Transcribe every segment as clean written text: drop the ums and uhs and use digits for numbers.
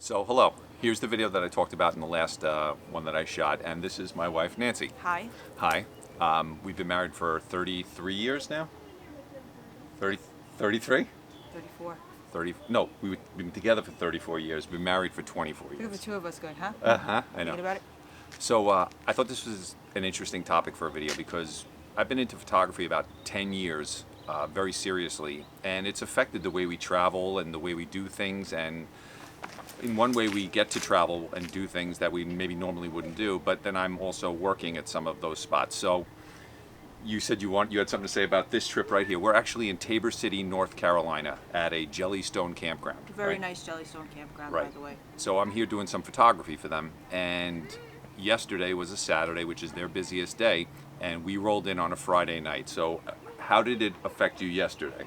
So hello, here's the video that I talked about in the last one that I shot, and this is my wife Nancy. Hi. Hi. We've been married for 33 years now? 30, 33? 34. 30, no, we've been together for 34 years, been married for 24 Look at the years. two of us going, huh? Uh-huh, I know. Thinking about it? So I thought this was an interesting topic for a video because I've been into photography about 10 years, very seriously, and it's affected the way we travel and the way we do things, and in one way we get to travel and do things that we maybe normally wouldn't do, but then I'm also working at some of those spots. So you said you had something to say about this trip right here. We're actually in Tabor City, North Carolina at a Jellystone campground. Very right? nice Jellystone campground, Right. by the way. So I'm here doing some photography for them, and yesterday was a Saturday, which is their busiest day, and we rolled in on a Friday night. So how did it affect you yesterday?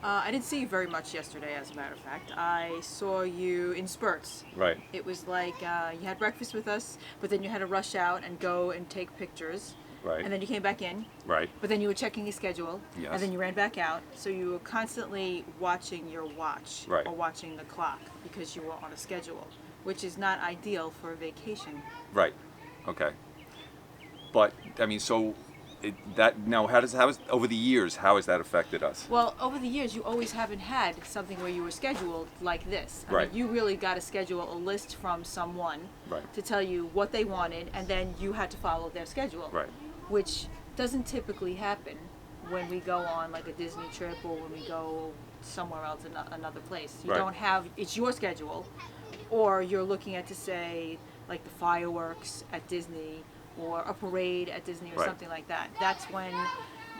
I didn't see you very much yesterday, as a matter of fact. I saw you in spurts. Right. It was like you had breakfast with us, but then you had to rush out and go and take pictures. Right. And then you came back in. Right. But then you were checking your schedule. Yes. And then you ran back out. So you were constantly watching your watch. Right. Or watching the clock because you were on a schedule, which is not ideal for a vacation. Right. Okay. But I mean, so how has over the years how has that affected us? Well, over the years, you always haven't had something where you were scheduled like this. Right. You really got to schedule a list from someone Right. to tell you what they wanted, and then you had to follow their schedule. Right. Which doesn't typically happen when we go on like a Disney trip or when we go somewhere else, another place. You Right. don't have, it's your schedule, or you're looking at to say like the fireworks at Disney or a parade at Disney or Right. something like that. That's when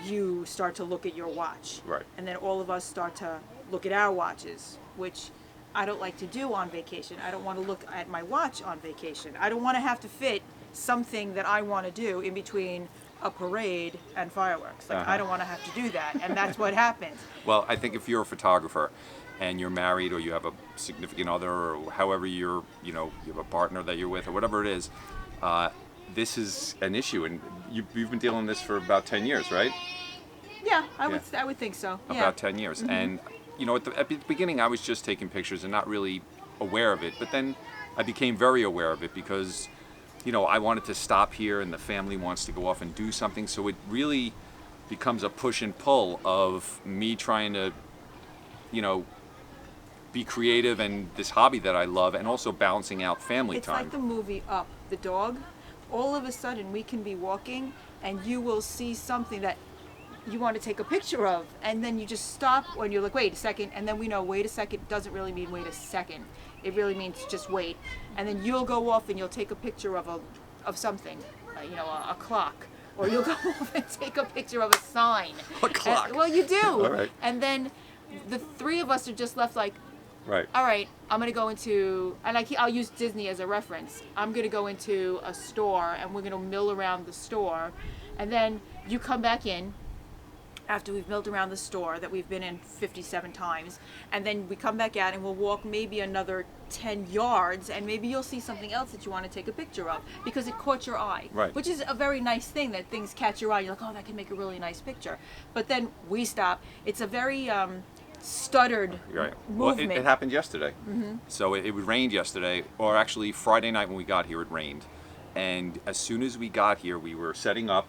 you start to look at your watch. Right. And then all of us start to look at our watches, which I don't like to do on vacation. I don't want to look at my watch on vacation. I don't want to have to fit something that I want to do in between a parade and fireworks. Like, Uh-huh. I don't want to have to do that, and that's what happens. Well, I think if you're a photographer and you're married or you have a significant other or however you have a partner that you're with or whatever it is, this is an issue, and you've been dealing with this for about 10 years, right? Yeah, I would think so. Yeah. About 10 years. Mm-hmm. And at the beginning I was just taking pictures and not really aware of it, but then I became very aware of it because I wanted to stop here and the family wants to go off and do something, so it really becomes a push and pull of me trying to be creative and this hobby that I love, and also balancing out family It's time. like the movie Up, the dog. All of a sudden, we can be walking, and you will see something that you want to take a picture of, and then you just stop when you're like, wait a second, and then we know wait a second doesn't really mean wait a second. It really means just wait, and then you'll go off and you'll take a picture of something, a clock, or you'll go off and take a picture of a sign. A clock. Well, you do. All right. And then the three of us are just left like, Right. all right, I'm going to go into, and I'll use Disney as a reference. I'm going to go into a store, and we're going to mill around the store. And then you come back in after we've milled around the store that we've been in 57 times. And then we come back out, and we'll walk maybe another 10 yards, and maybe you'll see something else that you want to take a picture of because it caught your eye. Right. Which is a very nice thing, that things catch your eye. You're like, oh, that can make a really nice picture. But then we stop. It's a very stuttered Right. movement. Well, it happened yesterday. Mm-hmm. So it rained yesterday, or actually Friday night when we got here, it rained. And as soon as we got here, we were setting up.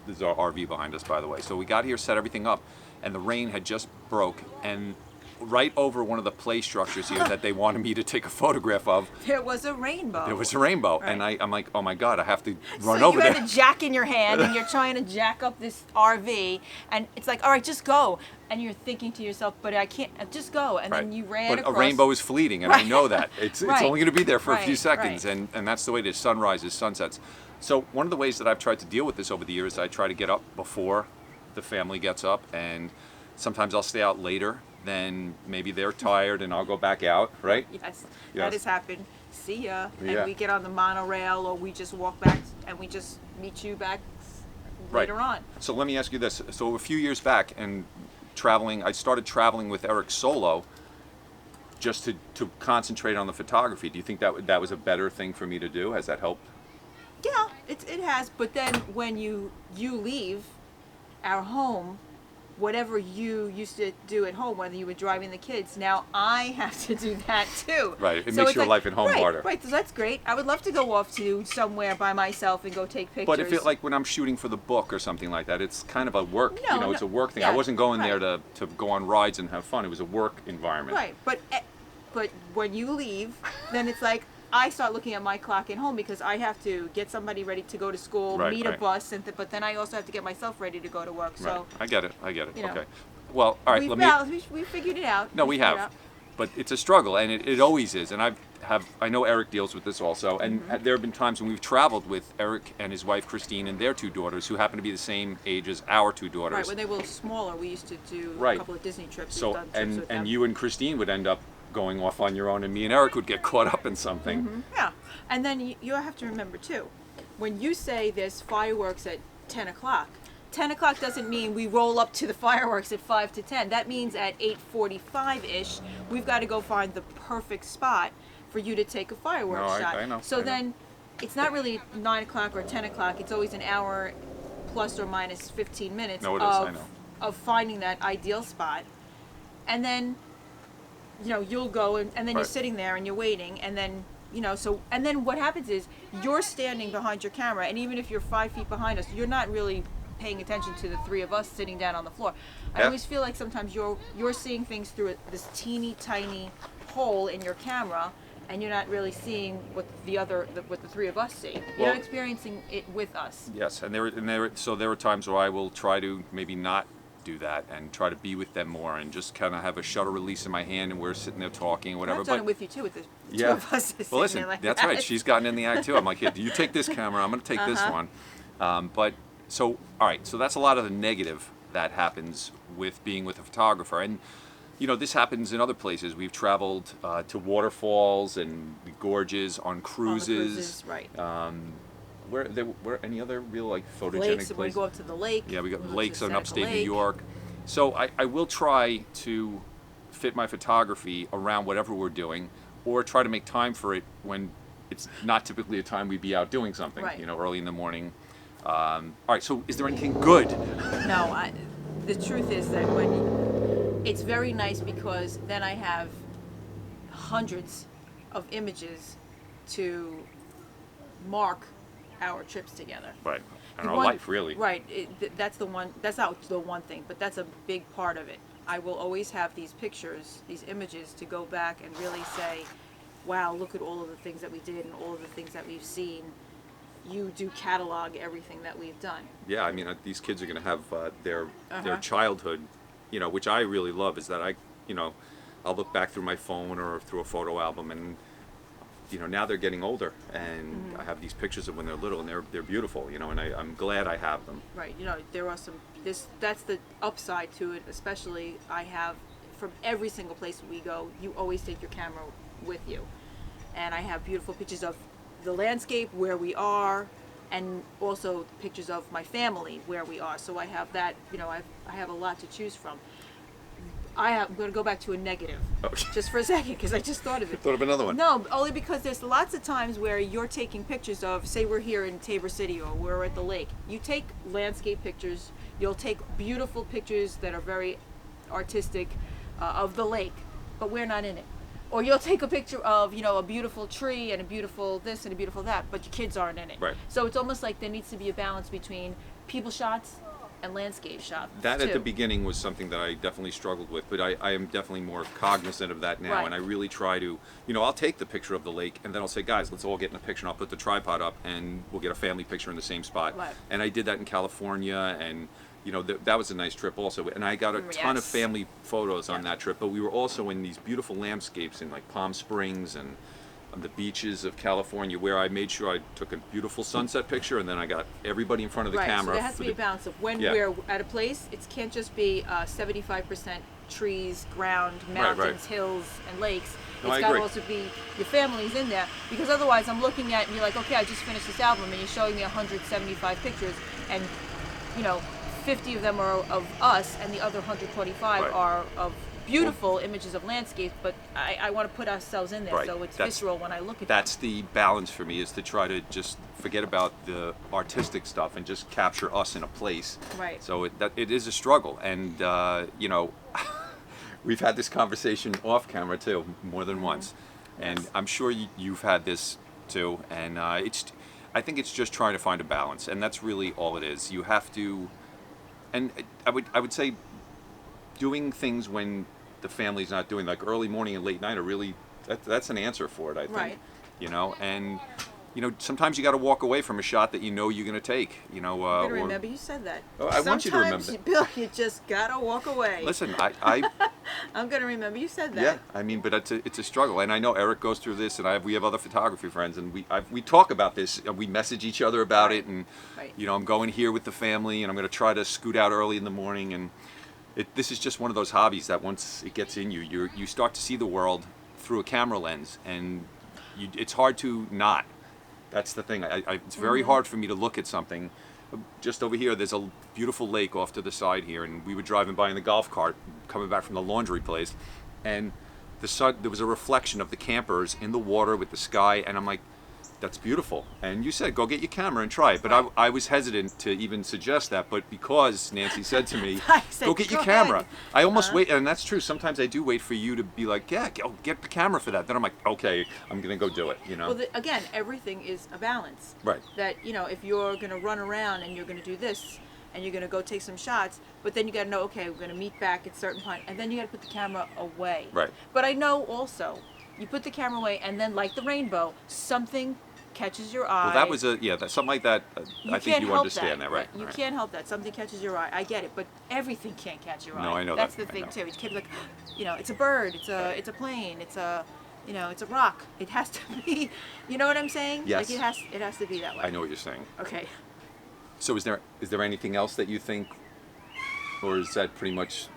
This is our RV behind us, by the way. So we got here, set everything up, and the rain had just broke. And right over one of the play structures here that they wanted me to take a photograph of, There was a rainbow. there was a rainbow. Right. And I'm like, oh my God, I have to run so over you there. have a jack in your hand, and you're trying to jack up this RV, and it's like, all right, just go. And you're thinking to yourself, but I can't, just go. And then you ran But across. a rainbow is fleeting, and I know that. It's Right. only going to be there for a few Right, seconds, right. and that's the way the sun rises, sunsets. So one of the ways that I've tried to deal with this over the years, I try to get up before the family gets up, and sometimes I'll stay out later. Then maybe they're tired, and I'll go back out, right? Yes, Yes. that has happened. See ya. Yeah. And we get on the monorail, or we just walk back, and we just meet you back Right. later on. So let me ask you this. So a few years back, and I started traveling with Eric solo just to concentrate on the photography. Do you think that was a better thing for me to do? Has that helped? Yeah, it has. But then when you leave our home, whatever you used to do at home, whether you were driving the kids, now I have to do that too. Right. It So makes it's your like, life at home right, harder. Right, so that's great. I would love to go off to somewhere by myself and go take pictures. But if it, like when I'm shooting for the book or something like that, it's kind of a work, No, it's a no, work thing. yeah, I wasn't going there right. to go on rides and have fun. It was a work environment. Right, but when you leave, then it's like I start looking at my clock at home because I have to get somebody ready to go to school, Right, meet a right. bus, but then I also have to get myself ready to go to work. Right. So I get it. You know, okay. know, Well, all right. we figured it out. No, we figured it have. out. But it's a struggle, and it always is. And I know Eric deals with this also. And there have been times when we've traveled with Eric and his wife Christine and their two daughters, who happen to be the same age as our two daughters. Right, when they were smaller, we used to do Right. a couple of Disney trips. So We've done trips with them. and you and Christine would end up going off on your own, and me and Eric would get caught up in something. Yeah, and then you have to remember too, when you say there's fireworks at 10 o'clock, 10 o'clock doesn't mean we roll up to the fireworks at 5 to 10. That means at 8:45-ish, we've got to go find the perfect spot for you to take a fireworks No, shot. I know, So I know. then it's not really 9 o'clock or 10 o'clock. It's always an hour plus or minus 15 minutes No, it is, I know. of finding that ideal spot. And then you'll go and then you're Right. sitting there and you're waiting, and then and then what happens is you're standing behind your camera, and even if you're 5 feet behind us, you're not really paying attention to the three of us sitting down on the floor. I Yeah. always feel like sometimes you're seeing things through this teeny tiny hole in your camera, and you're not really seeing what what the three of us see. You're Well- not experiencing it with us. Yes, and there were times where I will try to maybe not do that and try to be with them more and just kind of have a shutter release in my hand and we're sitting there talking, whatever. I've done but it with you too, with the yeah. two of us. Well, sitting listen, there like that's that. right. She's gotten in the act too. I'm like, here, you take this camera. I'm going to take this one. But so, all right. So that's a lot of the negative that happens with being with a photographer. And, this happens in other places. We've traveled to waterfalls and gorges on On the cruises. right. Where any other real like photogenic Lakes, we places? go up to the lake. Yeah, we got go to lakes in Seneca upstate New Lake. York. So I will try to fit my photography around whatever we're doing, or try to make time for it when it's not typically a time we'd be out doing something, Right. early in the morning. All right, so is there anything good? No, the truth is that it's very nice because then I have hundreds of images to mark our trips together. Right, and The our one- life, really. Right. That's the one. That's not the one thing, but that's a big part of it. I will always have these pictures, these images to go back and really say, "Wow, look at all of the things that we did and all of the things that we've seen." You do catalog everything that we've done. Yeah, I mean, these kids are going to have their Uh-huh. childhood, which I really love. Is that I'll look back through my phone or through a photo album, and now they're getting older, and I have these pictures of when they're little, and they're beautiful, and I'm glad I have them. Right. There are some. That's the upside to it. Especially, I have from every single place we go. You always take your camera with you, and I have beautiful pictures of the landscape where we are, and also pictures of my family where we are. So I have that. I have a lot to choose from. I'm going to go back to a negative, Oh. just for a second, because I just thought of it. Thought of another one. No, only because there's lots of times where you're taking pictures of, say we're here in Tabor City or we're at the lake. You take landscape pictures, you'll take beautiful pictures that are very artistic of the lake, but we're not in it. Or you'll take a picture of, a beautiful tree and a beautiful this and a beautiful that, but your kids aren't in it. Right. So it's almost like there needs to be a balance between people shots and landscape shots. That at the too. beginning was something that I definitely struggled with, but I am definitely more cognizant of that now, Right. and I really try to, I'll take the picture of the lake, and then I'll say, guys, let's all get in a picture, and I'll put the tripod up, and we'll get a family picture in the same spot. Right. And I did that in California, and that was a nice trip also, and I got a ton of Yes. family photos on Yeah. that trip, but we were also in these beautiful landscapes in like Palm Springs and on the beaches of California, where I made sure I took a beautiful sunset picture, and then I got everybody in front of the Right, camera. so there has to for be a the- balance of when Yeah. we're at a place, it can't just be 75% trees, ground, Right, mountains, right. hills, and lakes. No, I It's got to agree. also be your family's in there, because otherwise I'm looking at and you're like, okay, I just finished this album and you're showing me 175 pictures, and 50 of them are of us and the other 125 Right. are of beautiful images of landscapes, but I want to put ourselves in there, Right. so it's That's- visceral when I look at That's the balance for me, is to try to just forget about the artistic stuff and just capture us in a place. Right. So it is a struggle, and you know, we've had this conversation off camera too, more than once, and Yes. I'm sure you've had this too, and I think it's just trying to find a balance, and that's really all it is. You have to, and I would say, doing things when the family's not doing, like early morning and late night, are really that's an answer for it, I think. Right. You know, and you know, sometimes you got to walk away from a shot that you know you're going to take. You know, I'm or gonna remember you said that. Oh, I want you to remember Sometimes, that. Bill, you just gotta walk away. listen, I I'm gonna remember you said that. yeah, I mean, but it's a struggle, and I know Eric goes through this, and we have other photography friends, and we talk about this, and we message each other about Right. it, and Right. you know, I'm going here with the family, and I'm going to try to scoot out early in the morning, and this is just one of those hobbies that once it gets in you, you start to see the world through a camera lens, and it's hard to not. That's the thing. It's very hard for me to look at something. Just over here, there's a beautiful lake off to the side here, and we were driving by in the golf cart, coming back from the laundry place, and the sun. There was a reflection of the campers in the water with the sky, and I'm like, "That's beautiful." And you said, "Go get your camera and try it," but I was hesitant to even suggest that. But because Nancy said to me, I said, "Go get your "Go camera," ahead. I almost wait, and that's true. Sometimes I do wait for you to be like, "Yeah, get the camera for that." Then I'm like, "Okay, I'm gonna go do it." You know. Well, again, everything is a balance. Right. That, you know, if you're gonna run around and you're gonna do this, and you're gonna go take some shots, but then you gotta know, okay, we're gonna meet back at certain point, and then you gotta put the camera away. Right. But I know also, you put the camera away, and then like the rainbow, something catches your eye. Well, that was something like that. I think can't you help understand that, right? You Right. can't help that. Something catches your eye. I get it, but everything can't catch your eye. No, I know That's that. the I thing know. too. You can't be like, you know, it's a bird, it's a plane, it's a, you know, it's a rock. It has to be, you know what I'm saying? Yes. Like it has to be that way. I know what you're saying. Okay. So is there anything else that you think, or is that pretty much?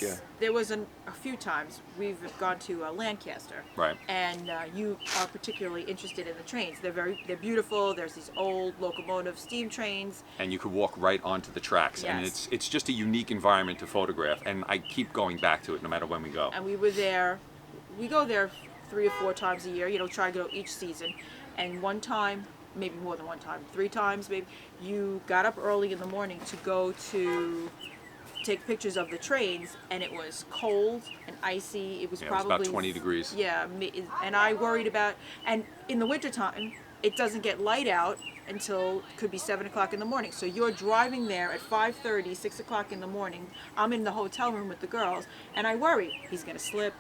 Yeah. There was a few times we've gone to Lancaster, Right. and you are particularly interested in the trains. They're beautiful. There's these old locomotive steam trains. And you could walk right onto the tracks, and Yes. it's just a unique environment to photograph. And I keep going back to it no matter when we go. And we were there. We go there 3 or 4 times a year. You know, try to go each season. And one time, maybe more than one time, 3 times maybe, you got up early in the morning to go to take pictures of the trains, and it was cold and icy. It was Yeah, it was probably about 20 degrees. Yeah, and I worried about. And in the wintertime, it doesn't get light out until could be 7 o'clock in the morning. So you're driving there at 5:30, 6 o'clock in the morning. I'm in the hotel room with the girls, and I worry he's gonna slip.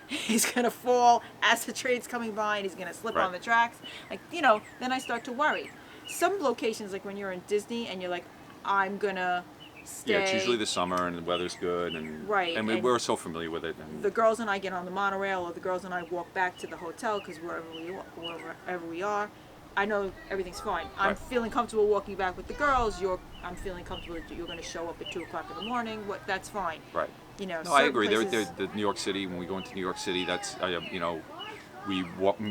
He's gonna fall as the train's coming by, and he's gonna slip Right. on the tracks. Like, you know, then I start to worry. Some locations, like when you're in Disney, and you're like, I'm gonna stay. Yeah, it's usually the summer and the weather's good, and Right, and and we're so familiar with it. And The girls and I get on the monorail, or the girls and I walk back to the hotel, because wherever we are, I know everything's fine. I'm Right. feeling comfortable walking back with the girls. I'm feeling comfortable that you're going to show up at 2 o'clock in the morning. That's fine. right. You know. No, I certain agree. places- The New York City. When we go into New York City, that's you know,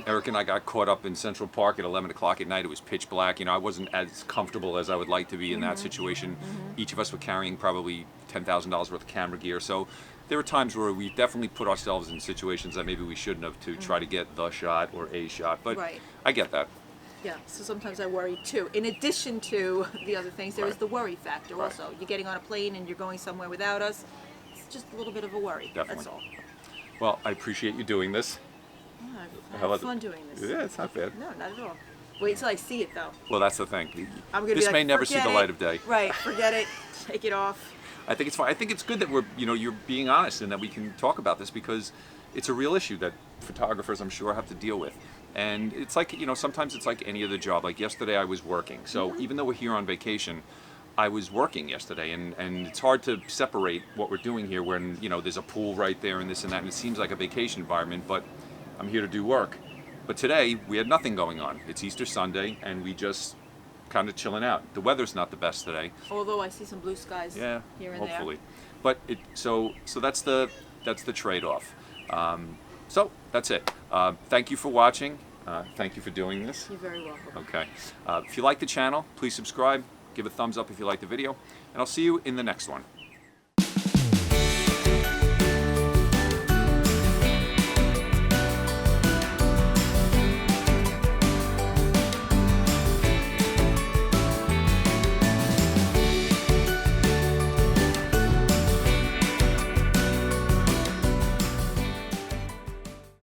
Eric and I got caught up in Central Park at 11 o'clock at night. It was pitch black. You know, I wasn't as comfortable as I would like to be in that situation. Each of us were carrying probably $10,000 worth of camera gear. So there were times where we definitely put ourselves in situations that maybe we shouldn't have to try to get the shot or a shot. But Right. I get that. Yeah, so sometimes I worry too. In addition to the other things, there is Right. the worry factor Right. also. You're getting on a plane and you're going somewhere without us. It's just a little bit of a worry. Definitely. That's all. Well, I appreciate you doing this. Yeah, I How have about- fun doing this. Yeah, it's not bad. No, not at all. Wait till I see it though. Well, that's the thing. I'm gonna This be like, may never see "Forget the it." light of day. Right, forget it. Take it off. I think it's fine. I think it's good that you're being honest and that we can talk about this, because it's a real issue that photographers, I'm sure, have to deal with. And it's like, sometimes it's like any other job. Like yesterday I was working. So even though we're here on vacation, I was working yesterday, and it's hard to separate what we're doing here when, there's a pool right there and this and that, and it seems like a vacation environment, but I'm here to do work. But today we had nothing going on. It's Easter Sunday, and we just kind of chilling out. The weather's not the best today. Although I see some blue skies Yeah, here and hopefully. But so that's the trade-off. So that's it. Thank you for watching. Thank you for doing this. there. You're very welcome. Okay. If you like the channel, please subscribe. Give a thumbs up if you like the video. And I'll see you in the next one.